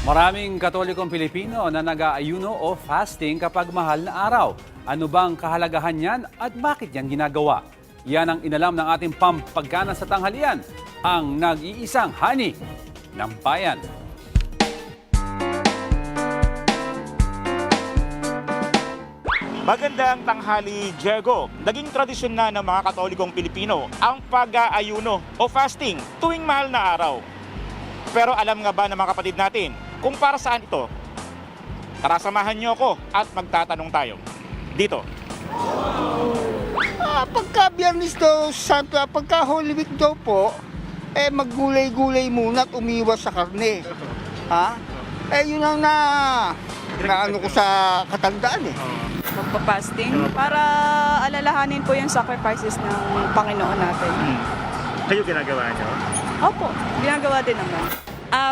Maraming Katolikong Pilipino na nag-aayuno o fasting kapag mahal na araw. Ano bang kahalagahan niyan at bakit yan ginagawa? Yan ang inalam ng ating pampagana sa tanghalian, ang nag-iisang hani ng bayan. Magandang tanghali, Diego. Naging tradisyon na ng mga Katolikong Pilipino ang pag-aayuno o fasting tuwing mahal na araw. Pero alam nga ba ng mga kapatid natin kung para saan ito? Tara, samahan niyo ako at magtatanong tayo. Dito. Pagka Biyernes daw, Santo, pagka Holy Week daw po, maggulay-gulay muna at umiwas sa karne. Ha? Yun ang naano ko sa katandaan eh. Magpa-fasting para alalahanin po yung sacrifices ng Panginoon natin. Kayo ginagawa niyo? Opo, ginagawa din naman.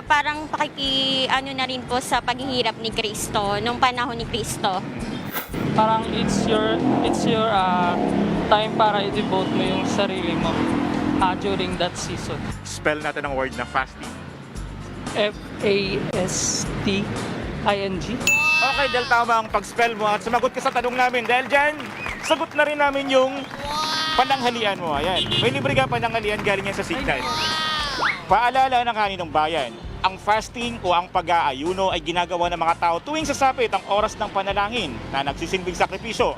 Parang ano na rin po sa paghihirap ni Kristo, nung panahon ni Kristo. Parang it's your time para i-devote mo yung sarili mo during that season. Spell natin ang word na fasting. F-A-S-T-I-N-G. Okay, dahil tama ang pag-spell mo at sumagot ka sa tanong namin. Dahil dyan, sagot na rin namin yung pananghalian mo. Ayan. May libre ka pananghalian galing yan sa Signal. Paalala ng kaninong bayan, ang fasting o ang pag-aayuno ay ginagawa ng mga tao tuwing sasapit ang oras ng panalangin na nagsisilbing sakripisyo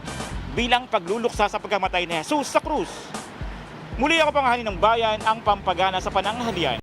bilang pagluluksa sa pagkamatay ni Jesus sa krus. Muli ako pang hani ng bayan, ang pampagana sa pananghalian.